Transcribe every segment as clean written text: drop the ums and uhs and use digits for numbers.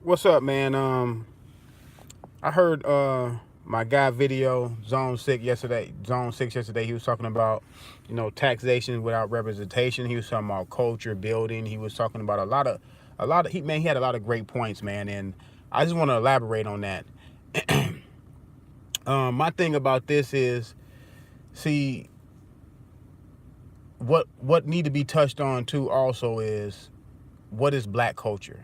What's up, man? I heard my guy video Zone Six yesterday. He was talking about, taxation without representation. He was talking about culture building. He was talking about he had a lot of great points, man. And I just want to elaborate on that. My thing about this is, see, what need to be touched on too. Also, is what is black culture?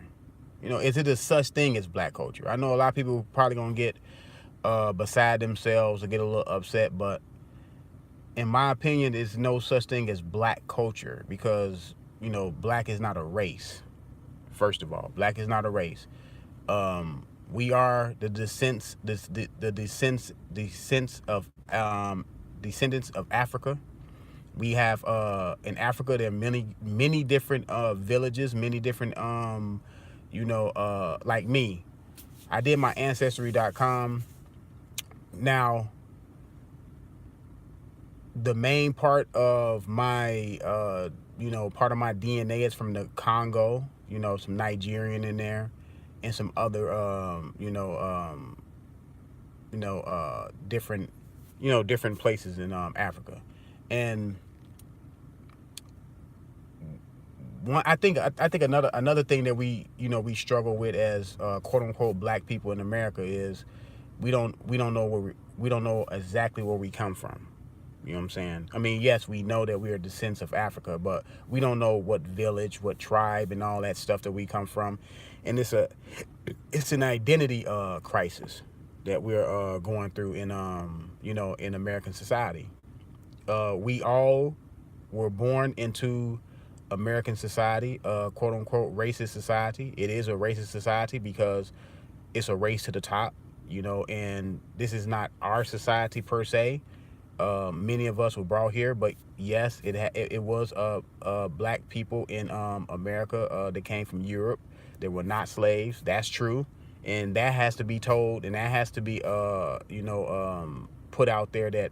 Is it a such thing as black culture? I know a lot of people probably gonna get beside themselves or get a little upset, but in my opinion, there's no such thing as black culture because black is not a race. First of all, black is not a race. We are the descendants of Africa. We have in Africa there are many different villages, many different like me. I did my ancestry.com. Now, the main part of my part of my DNA is from the Congo, some Nigerian in there and some other different different places in Africa. And I think another thing that we struggle with as quote unquote black people in America is we don't know we don't know exactly where we come from. You know what I'm saying? I mean, yes, we know that we are descendants of Africa, but we don't know what village, what tribe, and all that stuff that we come from. And it's an identity crisis that we're going through in in American society. We all were born into American society, quote unquote racist society. It is a racist society because it's a race to the top, and this is not our society per se. Many of us were brought here, but yes, it was black people in America that came from Europe. They were not slaves. That's true, and that has to be told, and that has to be put out there that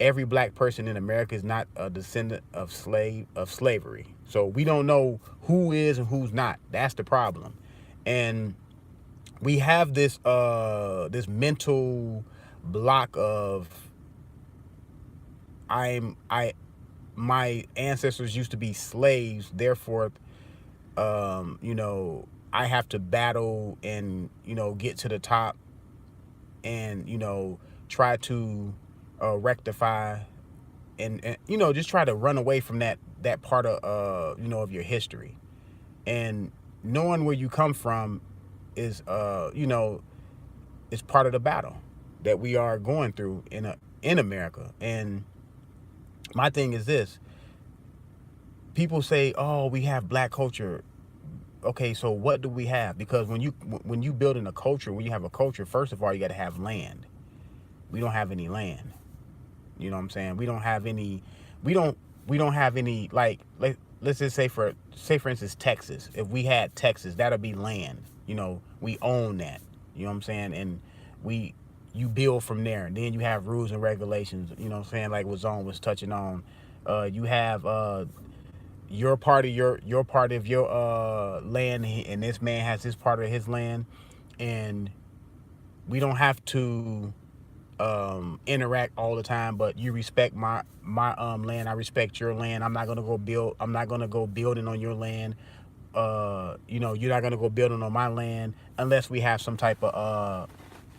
every black person in America is not a descendant of slavery. So we don't know who is and who's not. That's the problem, and we have this mental block of I my ancestors used to be slaves, therefore I have to battle and get to the top and try to rectify and just try to run away from that part of of your history. And knowing where you come from is is part of the battle that we are going through in America. And my thing is this: people say, "Oh, we have black culture." Okay, so what do we have? Because when you build in a culture, when you have a culture, first of all, you got to have land. We don't have any land. You know what I'm saying? We don't have any. We don't have any, like let's just say for instance Texas. If we had Texas, that'll be land. We own that. You know what I'm saying? And we you build from there. Then you have rules and regulations. You know what I'm saying? Like what Zone was touching on. You have your part of your part of your land, and this man has his part of his land, and we don't have to interact all the time, but you respect my land, I respect your land. I'm not gonna go building on your land. You're not gonna go building on my land unless we have some type of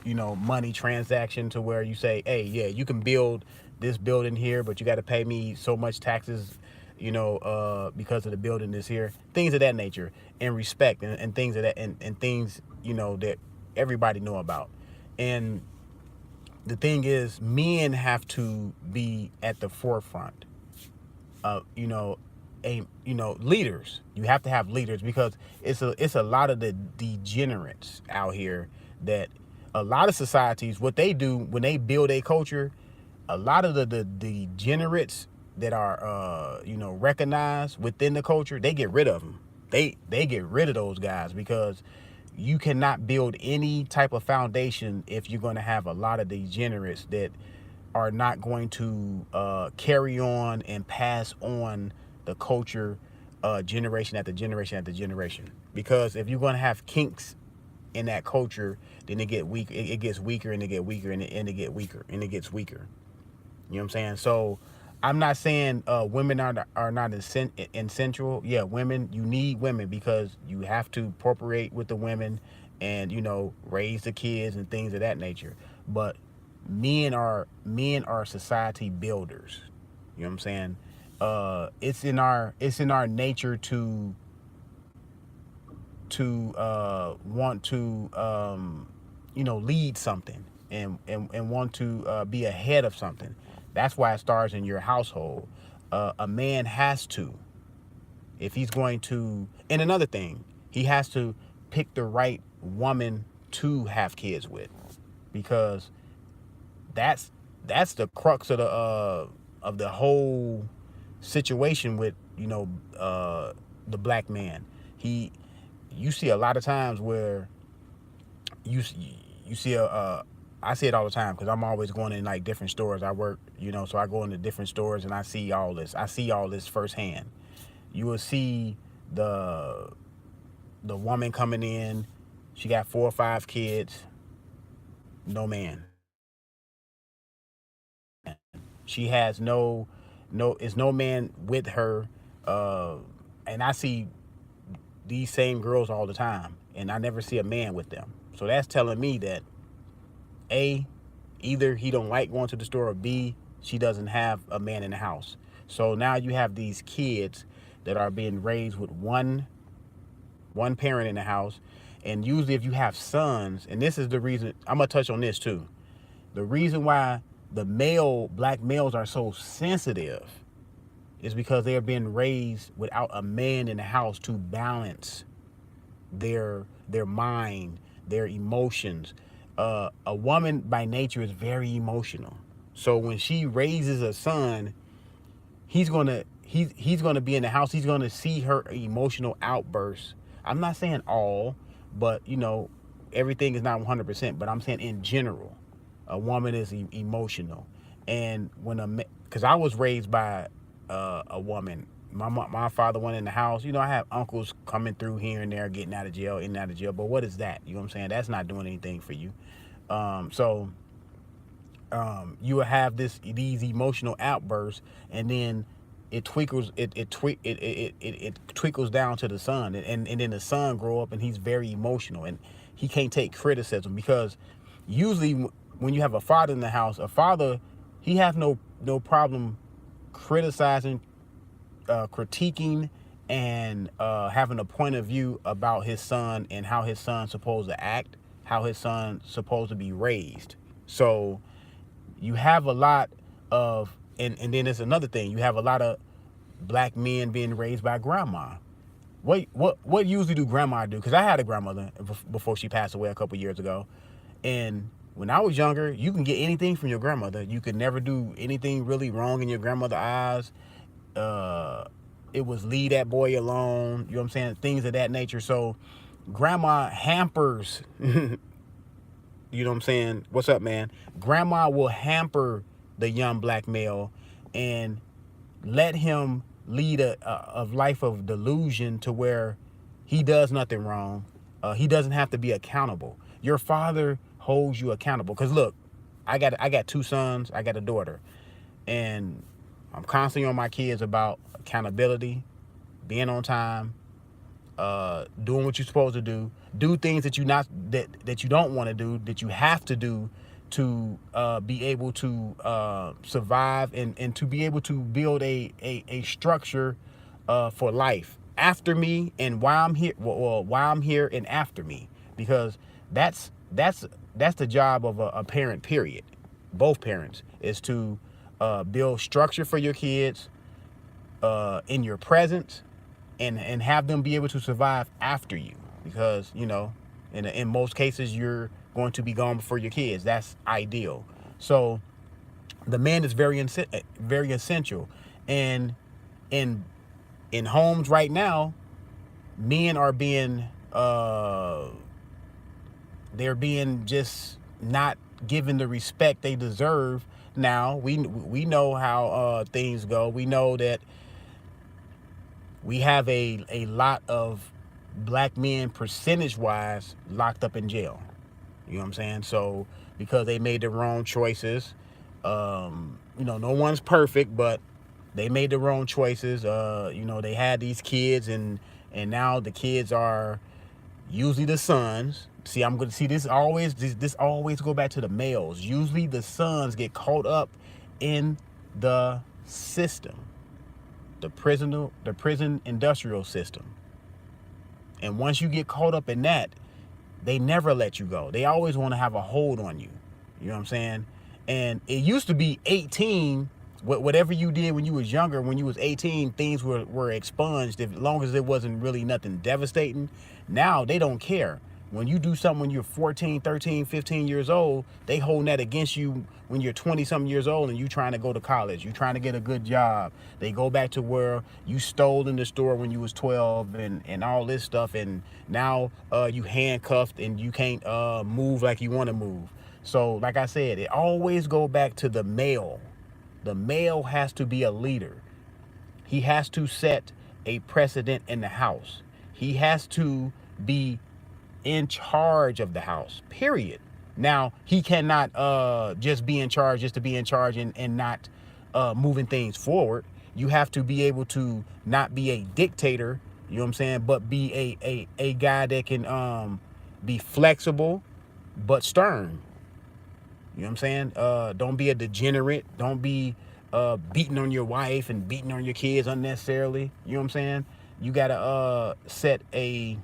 money transaction to where you say, hey, yeah, you can build this building here, but you got to pay me so much taxes, because of the building is here, things of that nature, and respect, and things of that, and things that everybody know about. And the thing is, men have to be at the forefront of leaders. You have to have leaders because it's a lot of the degenerates out here that a lot of societies, what they do when they build a culture, a lot of the degenerates that are recognized within the culture, they get rid of them. They get rid of those guys because you cannot build any type of foundation if you're going to have a lot of degenerates that are not going to carry on and pass on the culture generation after generation after generation. Because if you're going to have kinks in that culture, then it get weak. It gets weaker and it get weaker and it get weaker and it gets weaker. You know what I'm saying? So I'm not saying women are not essential. Yeah, women, you need women because you have to procreate with the women and, you know, raise the kids and things of that nature. But men are society builders. You know what I'm saying? It's in our nature to want to you know, lead something and want to be ahead of something. That's why it starts in your household. A man has to, if he's going to, and another thing, he has to pick the right woman to have kids with, because that's the crux of the whole situation with, you know, the black man. You see a lot of times where you you see I see it all the time because I'm always going in like different stores. I work, you know, so I go into different stores and I see all this. I see all this firsthand. You will see the woman coming in. She got 4 or 5 kids. No man. She has is no man with her. And I see these same girls all the time, and I never see a man with them. So that's telling me that A, either he don't like going to the store, or B, she doesn't have a man in the house. So now you have these kids that are being raised with one parent in the house. And usually if you have sons, and this is the reason, I'm gonna touch on this too. The reason why the black males are so sensitive is because they are being raised without a man in the house to balance their mind, their emotions. A woman by nature is very emotional. So when she raises a son, he's gonna be in the house. He's gonna see her emotional outbursts. I'm not saying all, but you know, everything is not 100%. But I'm saying in general, a woman is emotional. And because I was raised by a woman. My father went in the house. You know, I have uncles coming through here and there, getting out of jail, in and out of jail. But what is that? You know what I'm saying? That's not doing anything for you. So you will have these emotional outbursts, and then it tweakles down to the son, and then the son grow up and he's very emotional and he can't take criticism, because usually when you have a father in the house, he has no problem criticizing, critiquing, and having a point of view about his son and how his son's supposed to act, how his son's supposed to be raised. So you have a lot of, and then there's another thing, you have a lot of black men being raised by grandma. What usually do grandma do? Because I had a grandmother before she passed away a couple years ago, and when I was younger, you can get anything from your grandmother. You could never do anything really wrong in your grandmother's eyes. It was leave that boy alone. You know what I'm saying? Things of that nature. So grandma hampers, you know what I'm saying? What's up, man? Grandma will hamper the young black male and let him lead a life of delusion to where he does nothing wrong. He doesn't have to be accountable. Your father holds you accountable. Because look, I got 2 sons, I got a daughter, and I'm constantly on my kids about accountability, being on time, doing what you're supposed to do things that you don't want to do, that you have to do to be able to survive and to be able to build a structure for life after me, and while I'm here, while I'm here and after me, because that's the job of a parent, period. Both parents is to build structure for your kids in your presence, and have them be able to survive after you, because you know, in most cases you're going to be gone before your kids. That's ideal. So the man is very essential, and in homes right now, men are being they're being just not given the respect they deserve. Now we know how things go. We know that we have a lot of black men percentage wise locked up in jail. You know what I'm saying? So because they made the wrong choices, no one's perfect, but they made the wrong choices. They had these kids, and now the kids are usually the sons. See, I'm going to see this always go back to the males. Usually the sons get caught up in the system, the prison industrial system. And once you get caught up in that, they never let you go. They always want to have a hold on you. You know what I'm saying? And it used to be 18, whatever you did when you was younger, when you was 18, things were expunged as long as it wasn't really nothing devastating. Now they don't care. When you do something when you're 14, 13, 15 years old, they hold that against you when you're 20-something years old and you trying to go to college. You trying to get a good job. They go back to where you stole in the store when you was 12 and all this stuff. And now you handcuffed and you can't move like you want to move. So like I said, it always go back to the male. The male has to be a leader. He has to set a precedent in the house. He has to be in charge of the house, period. Now, he cannot just be in charge just to be in charge and not moving things forward. You have to be able to not be a dictator, you know what I'm saying, but be a guy that can be flexible but stern. You know what I'm saying? Don't be a degenerate. Don't be beating on your wife and beating on your kids unnecessarily. You know what I'm saying? You got to set a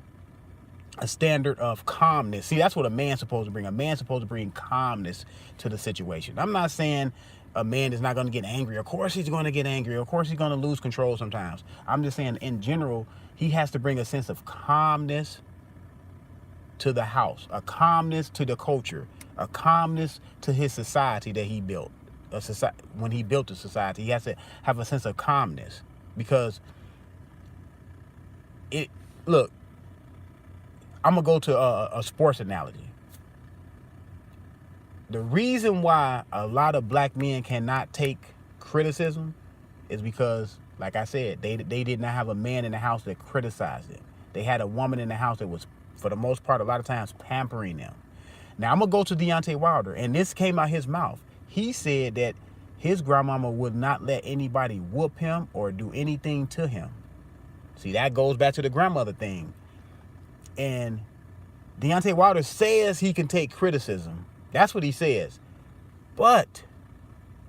standard of calmness. See, that's what a man's supposed to bring. A man's supposed to bring calmness to the situation. I'm not saying a man is not going to get angry. Of course he's going to get angry. Of course he's going to lose control sometimes. I'm just saying in general, he has to bring a sense of calmness to the house, a calmness to the culture, a calmness to his society that he built. When he built the society, he has to have a sense of calmness, because look, I'm going to go to a sports analogy. The reason why a lot of black men cannot take criticism is because, like I said, they did not have a man in the house that criticized them. They had a woman in the house that was, for the most part, a lot of times pampering them. Now, I'm going to go to Deontay Wilder, and this came out his mouth. He said that his grandmama would not let anybody whoop him or do anything to him. See, that goes back to the grandmother thing. And Deontay Wilder says he can take criticism. That's what he says. But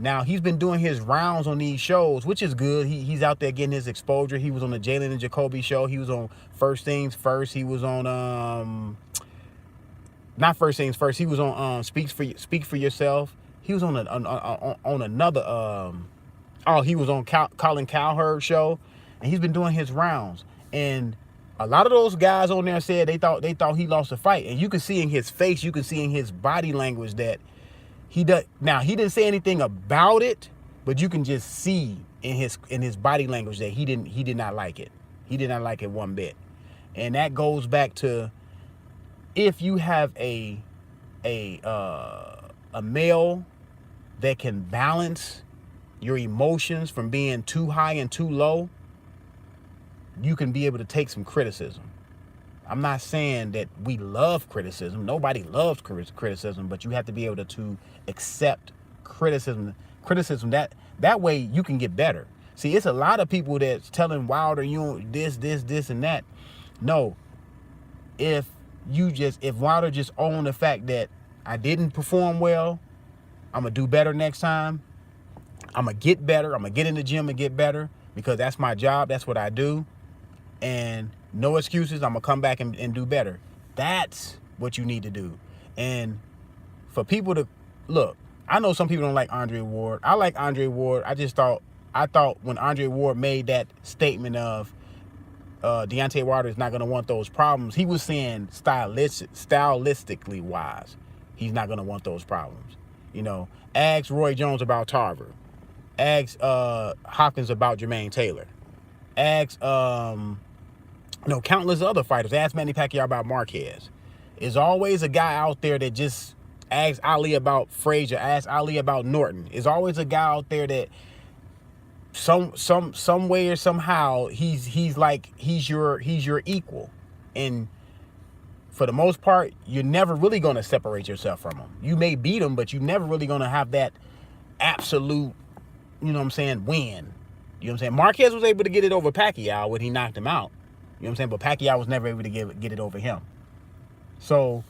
now he's been doing his rounds on these shows, which is good. He's out there getting his exposure. He was on the Jalen and Jacoby show. He was on First Things First. He was on not First Things First. He was on Speak for Yourself. He was on another he was on Colin Cowherd show, and he's been doing his rounds. And a lot of those guys on there said they thought he lost a fight, and you can see in his face, you can see in his body language that he does. Now, he didn't say anything about it, but you can just see in his body language that he did not like it. He did not like it one bit. And that goes back to, if you have a male that can balance your emotions from being too high and too low, you can be able to take some criticism. I'm not saying that we love criticism. Nobody loves criticism, but you have to be able to accept criticism. That way you can get better. See, it's a lot of people that's telling Wilder, this, and that. No, if Wilder just owned the fact that I didn't perform well, I'm going to do better next time. I'm going to get better. I'm going to get in the gym and get better, because that's my job. That's what I do. And no excuses. I'm going to come back and do better. That's what you need to do. And for people to look, I know some people don't like Andre Ward. I like Andre Ward. I thought when Andre Ward made that statement of Deontay Wilder is not going to want those problems, he was saying stylistically wise, he's not going to want those problems. Ask Roy Jones about Tarver. Ask Hopkins about Jermaine Taylor. Ask countless other fighters. Ask Manny Pacquiao about Marquez. There's always a guy out there that just asks Ali about Frazier. Ask Ali about Norton. There's always a guy out there that some way or somehow he's your equal, And for the most part, you're never really going to separate yourself from them. You may beat them, but you're never really going to have that absolute, you know what I'm saying, win. You know what I'm saying? Marquez was able to get it over Pacquiao when he knocked him out. You know what I'm saying? But Pacquiao was never able to get it over him. So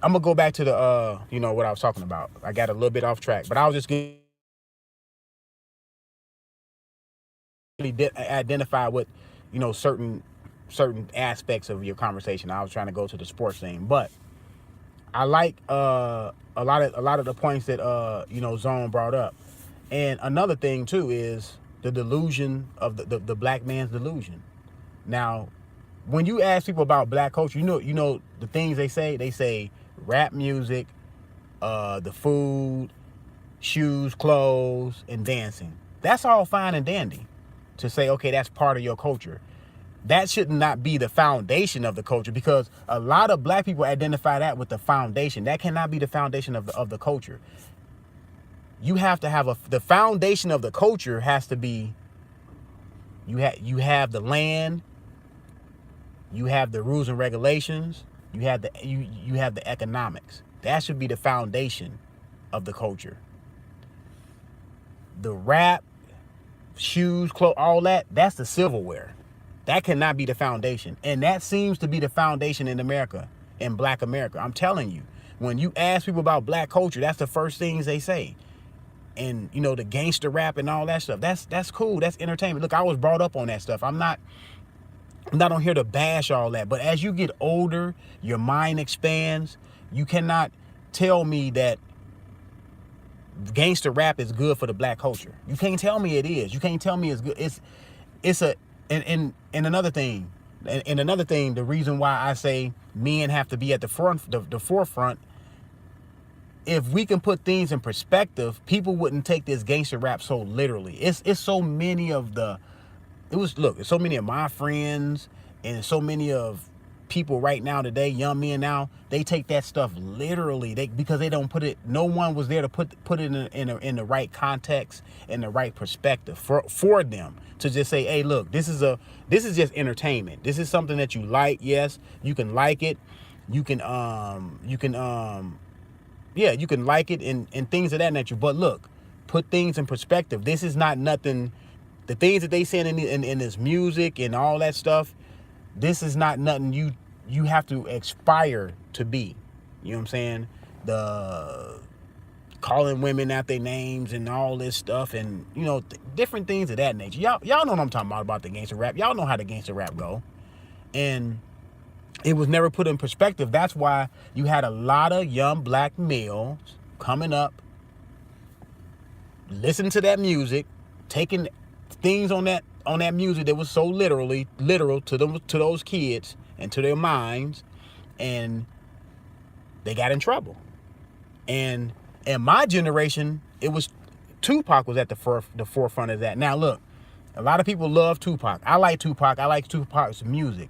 I'm going to go back to the, you know, what I was talking about. I got a little bit off track, but I was just going to identify what, you know, certain aspects of your conversation. I was trying to go to the sports thing, but I like a lot of the points that you know, Zone brought up. And another thing too is the delusion of the black man's delusion. Now, when you ask people about black culture, you know the things they say rap music, the food, shoes, clothes, and dancing. That's all fine and dandy to say, okay, that's part of your culture. That should not be the foundation of the culture, because a lot of black people identify that with the foundation. That cannot be the foundation of the culture. You have to have the foundation of the culture has to be, you have the land, you have the rules and regulations, you have the economics. That should be the foundation of the culture. The rap, shoes, clothes, all that's the silverware. That cannot be the foundation. And that seems to be the foundation in America, in black America. I'm telling you, when you ask people about black culture, that's the first things they say. And, you know, the gangster rap and all that stuff, that's cool. That's entertainment. Look, I was brought up on that stuff. I'm not on here to bash all that. But as you get older, your mind expands. You cannot tell me that gangster rap is good for the black culture. You can't tell me it is. You can't tell me it's good. And another thing, the reason why I say men have to be at the forefront, if we can put things in perspective, people wouldn't take this gangster rap so literally. It's so many of it's so many of my friends and so many of people right now today, young men now, they take that stuff literally. Because they don't put it. No one was there to put it in the right context, in the right perspective for them to just say, hey, look, this is just entertainment. This is something that you like. Yes, you can like it. You can like it and things of that nature. But look, put things in perspective. This is not nothing. The things that they saying in this music and all that stuff, this is not nothing you have to aspire to be. You know what I'm saying? The calling women out their names and all this stuff, and, you know, different things of that nature. Y'all know what I'm talking about the gangster rap. Y'all know how the gangster rap go. And it was never put in perspective. That's why you had a lot of young black males coming up, listening to that music, taking things on that music that was so literal to those kids and to their minds, and they got in trouble. And in my generation, it was Tupac was at the forefront of that. Now look, a lot of people love Tupac. I like Tupac. I like Tupac's music,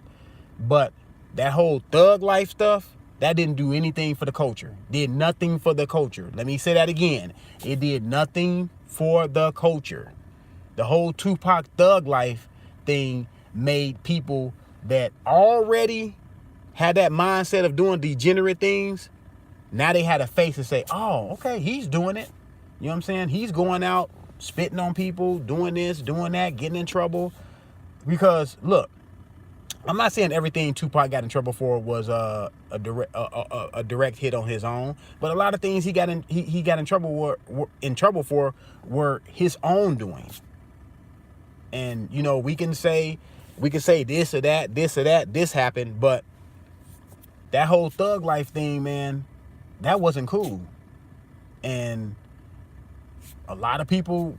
but that whole thug life stuff, that didn't do anything for the culture. Did nothing for the culture. Let me say that again. It did nothing for the culture. The whole Tupac thug life thing made people that already had that mindset of doing degenerate things, now they had a face to say, oh, okay, he's doing it. You know what I'm saying? He's going out, spitting on people, doing this, doing that, getting in trouble. Because, look, I'm not saying everything Tupac got in trouble for was a direct hit on his own, but a lot of things he got in trouble for were his own doing. And, you know, we can say this or that, this happened, but that whole thug life thing, man, that wasn't cool. And a lot of people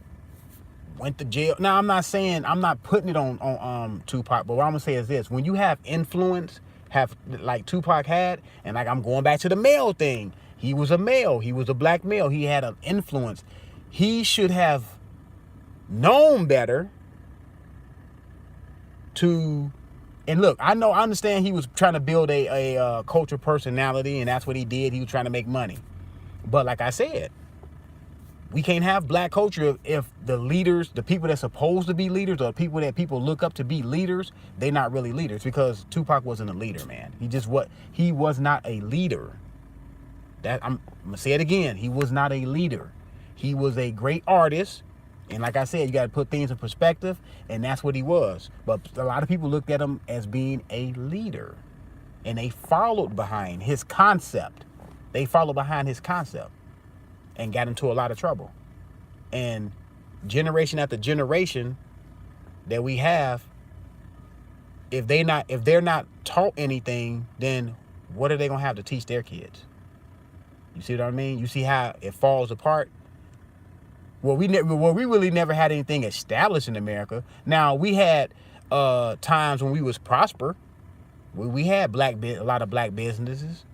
went to jail. Now, I'm not putting it on Tupac, but what I'm gonna say is this: when you have influence, like Tupac had, and like I'm going back to the male thing, he was a male, he was a black male, he had an influence. He should have known better to. And look, I understand he was trying to build a culture personality, and that's what he did. He was trying to make money. But like I said, We can't have black culture if the leaders, the people that's supposed to be leaders, or people that people look up to be leaders, they're not really leaders, because Tupac wasn't a leader, man. He was not a leader. I'm gonna say it again. He was not a leader. He was a great artist. And like I said, you got to put things in perspective, and that's what he was. But a lot of people looked at him as being a leader, and they followed behind his concept. They followed behind his concept and got into a lot of trouble. And generation after generation that we have, if they're not taught anything, then what are they gonna have to teach their kids? You see what I mean? You see how it falls apart? Well, we really never had anything established in America. Now, we had times when we was prosper. We had a lot of black businesses.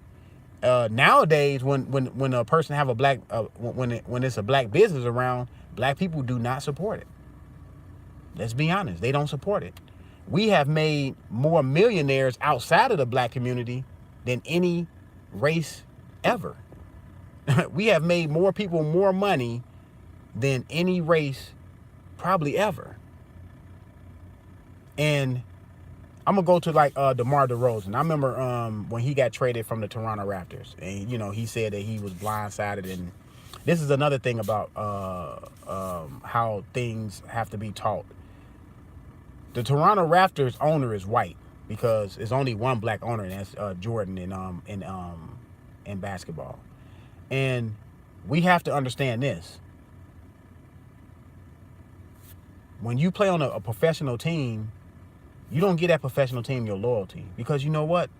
Nowadays, when a person have a black when it's a black business around, black people do not support it. Let's be honest, they don't support it. We have made more millionaires outside of the black community than any race ever. We have made more people more money than any race probably ever. And I'm gonna go to like DeMar DeRozan. I remember when he got traded from the Toronto Raptors, and he said that he was blindsided. And this is another thing about how things have to be taught. The Toronto Raptors owner is white, because there's only one black owner, and that's Jordan in basketball. And we have to understand this. When you play on a professional team, you don't get that professional team your loyalty, because you know what?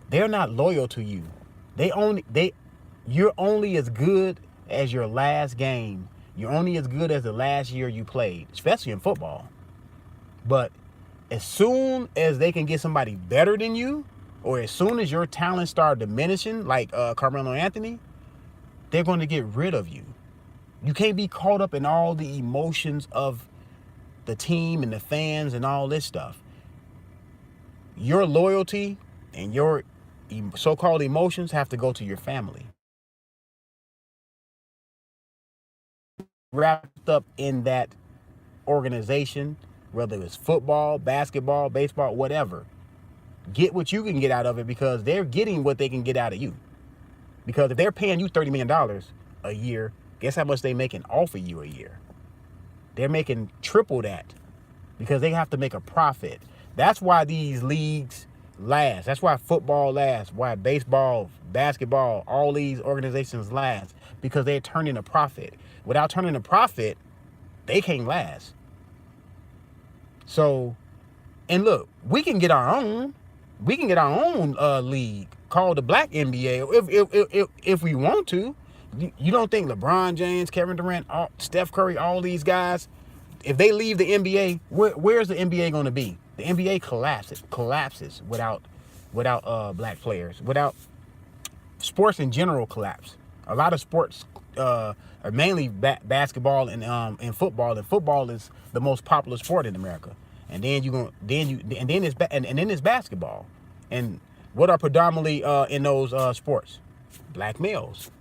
They're not loyal to you. You're only as good as your last game. You're only as good as the last year you played, especially in football. But as soon as they can get somebody better than you, or as soon as your talent start diminishing, like Carmelo Anthony, they're going to get rid of you. You can't be caught up in all the emotions of the team and the fans and all this stuff. Your loyalty and your so-called emotions have to go to your family. Wrapped up in that organization, whether it's football, basketball, baseball, whatever. Get what you can get out of it, because they're getting what they can get out of you. Because if they're paying you $30 million a year, guess how much they making off of you a year? They're making triple that, because they have to make a profit. That's why these leagues last. That's why football lasts. Why baseball, basketball, all these organizations last, because they're turning a profit. Without turning a profit, they can't last. So, and look, we can get our own. We can get our own league called the Black NBA if we want to. You don't think LeBron James, Kevin Durant, Steph Curry, all these guys, if they leave the NBA, where's the NBA going to be? The NBA collapses without black players. Without sports in general collapse. A lot of sports are mainly basketball and football, and football is the most popular sport in America. And then it's basketball. And what are predominantly in those sports? Black males.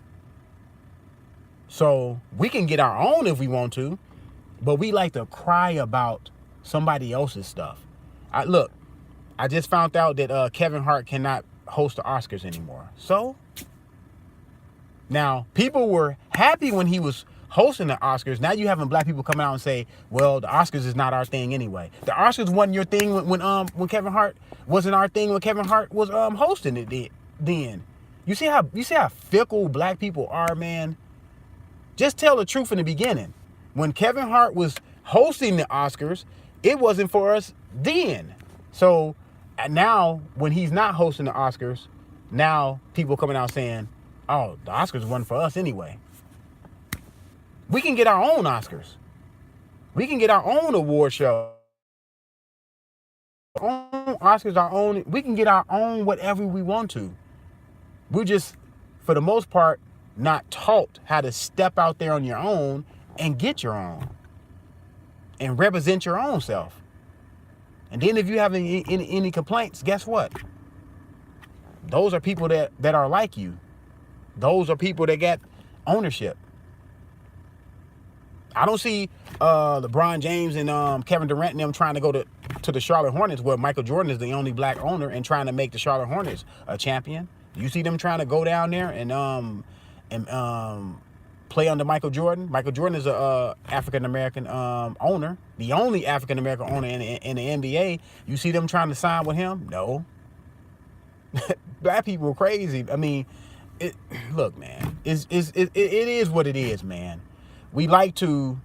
So we can get our own if we want to, but we like to cry about somebody else's stuff. I just found out that Kevin Hart cannot host the Oscars anymore. So now people were happy when he was hosting the Oscars. Now you having black people come out and say, well, the Oscars is not our thing anyway. The Oscars wasn't your thing when Kevin Hart wasn't our thing when Kevin Hart was hosting it then. You see how fickle black people are, man? Just tell the truth in the beginning. When Kevin Hart was hosting the Oscars, it wasn't for us then. So now when he's not hosting the Oscars, now people coming out saying, oh, the Oscars wasn't for us anyway. We can get our own Oscars. We can get our own award show. Our own Oscars, our own. We can get our own whatever we want to. We're just, for the most part, not taught how to step out there on your own and get your own and represent your own self. And then if you have any complaints, guess what? Those are people that are like you. Those are people that got ownership. I don't see LeBron James and Kevin Durant and them trying to go to the Charlotte Hornets, where Michael Jordan is the only black owner, and trying to make the Charlotte Hornets a champion. You see them trying to go down there and play under Michael Jordan. Michael Jordan is a African American owner, the only African American owner in the NBA. You see them trying to sign with him? No. Black people are crazy. I mean, look, man, it is what it is, man. We like to,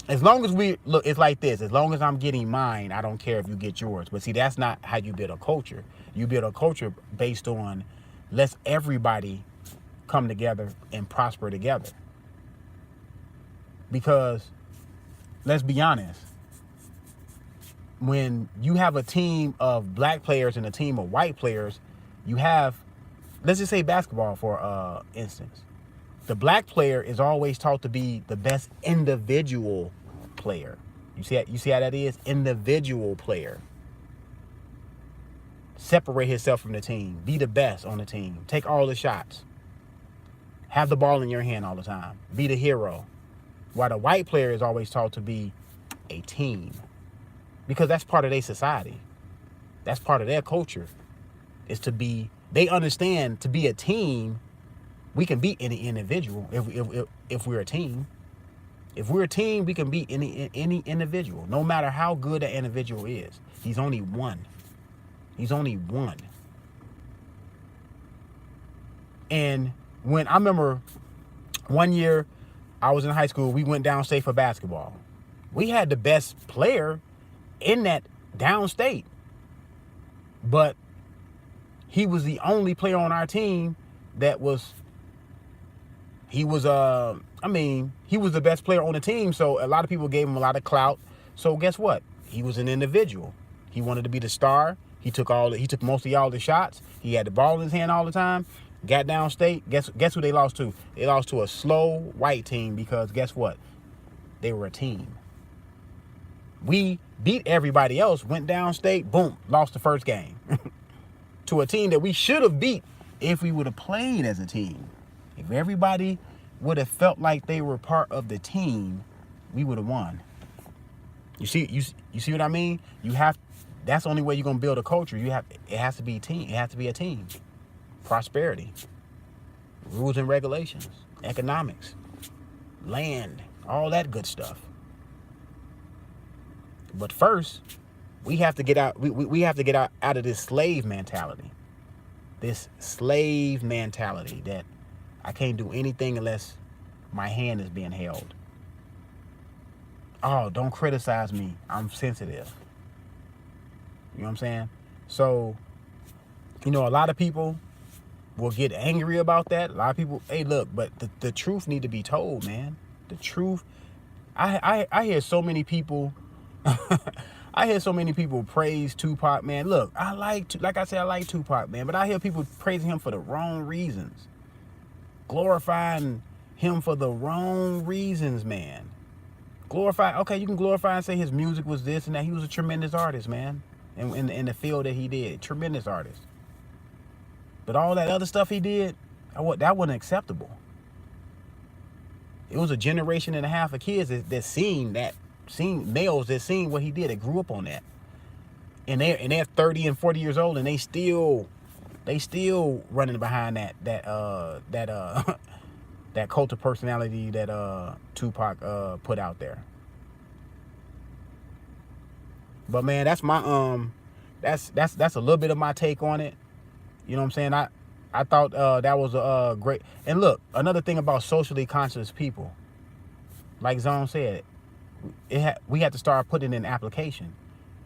as long as we look, it's like this. As long as I'm getting mine, I don't care if you get yours. But see, that's not how you build a culture. You build a culture based on let's everybody come together and prosper together. Because let's be honest, when you have a team of black players and a team of white players, you have, let's just say basketball for instance. The black player is always taught to be the best individual player. You see how that is? Individual player. Separate himself from the team. Be the best on the team. Take all the shots. Have the ball in your hand all the time. Be the hero. While the white player is always taught to be a team. Because that's part of their society. That's part of their culture. Is to be, they understand to be a team, we can beat any individual if we're a team. If we're a team, we can beat any individual, no matter how good that individual is. He's only one. He's only one. And when I remember one year I was in high school, we went downstate for basketball. We had the best player in that downstate, but he was the only player on our team that was, he was the best player on the team. So a lot of people gave him a lot of clout. So guess what? He was an individual. He wanted to be the star. He took most of all the shots. He had the ball in his hand all the time. Got downstate. Guess who they lost to? They lost to a slow white team because guess what? They were a team. We beat everybody else, went downstate, boom, lost the first game. To a team that we should have beat if we would have played as a team. If everybody would have felt like they were part of the team, we would have won. You see what I mean? That's the only way you're gonna build a culture. It has to be a team. It has to be a team. Prosperity, rules and regulations, economics, land, all that good stuff. But first, we have to get out. We have to get out of this slave mentality. This slave mentality that I can't do anything unless my hand is being held. Oh, don't criticize me. I'm sensitive. You know what I'm saying? So, a lot of people will get angry about that. A lot of people, hey, look, but the truth need to be told, man. The truth. I hear so many people. I hear so many people praise Tupac, man. Look, I like Tupac, man, but I hear people praising him for the wrong reasons. Glorifying him for the wrong reasons, man. Okay, you can glorify and say his music was this and that. He was a tremendous artist, man. In the field that he did. Tremendous artist. But all that other stuff he did, that wasn't acceptable. It was a generation and a half of kids that seen males that seen what he did, that grew up on that. And they're 30 and 40 years old and they still running behind that cult of personality that Tupac put out there. But man, that's my that's a little bit of my take on it. You know what I'm saying? I thought that was a great. And look, another thing about socially conscious people, like Zone said, we have to start putting in application.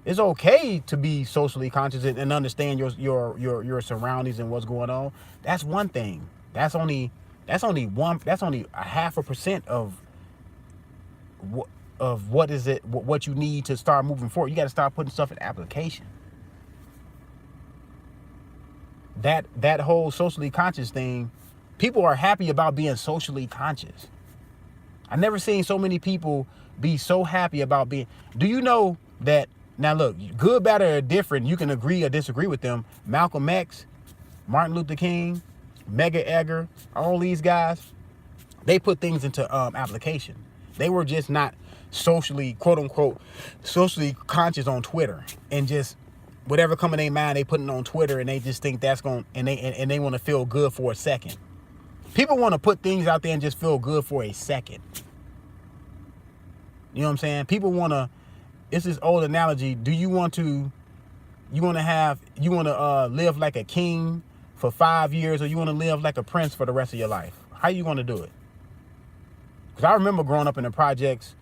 It's okay to be socially conscious and understand your surroundings and what's going on. That's one thing. That's only a 0.5% of what you need to start moving forward. You got to start putting stuff in application. That whole socially conscious thing, people are happy about being socially conscious. I've never seen so many people be so happy about being. Do you know that? Now look, good, bad, or different, you can agree or disagree with them. Malcolm X, Martin Luther King, Medgar Evers, all these guys, they put things into application. They were just not socially, quote unquote, socially conscious on Twitter, and just whatever come in their mind, they putting on Twitter, and they just think that's going, and they want to feel good for a second. People want to put things out there and just feel good for a second. You know what I'm saying? People want to, it's this old analogy. Do you want to live like a king for 5 years, or you want to live like a prince for the rest of your life? How you want to do it? Because I remember growing up in the projects,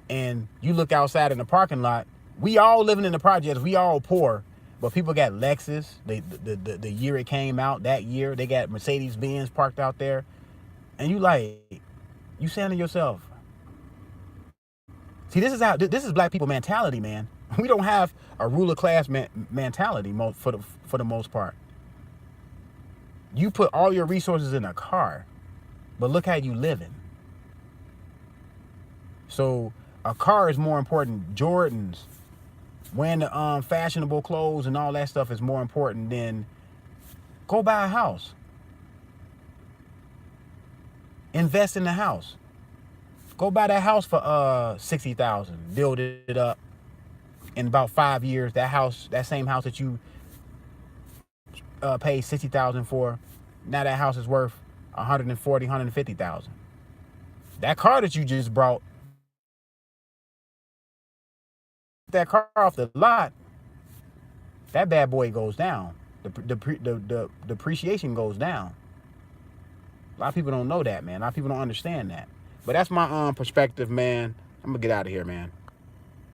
and you look outside in the parking lot, we all living in the projects, we all poor, but people got Lexus. The year it came out, that year, they got Mercedes-Benz parked out there. And you saying to yourself, see, this is black people mentality, man. We don't have a ruler class mentality for the most part. You put all your resources in a car, but look how you living. So a car is more important. Jordans, wearing the fashionable clothes and all that stuff is more important than go buy a house. Invest in the house. Go buy that house for $60,000. Build it up. In about 5 years, that same house that you paid $60,000 for, now that house is worth $140,000, $150,000. That car that you just brought, that car off the lot, that bad boy goes down. The depreciation goes down. A lot of people don't know that, man. A lot of people don't understand that. But that's my perspective, man. I'm gonna get out of here, man.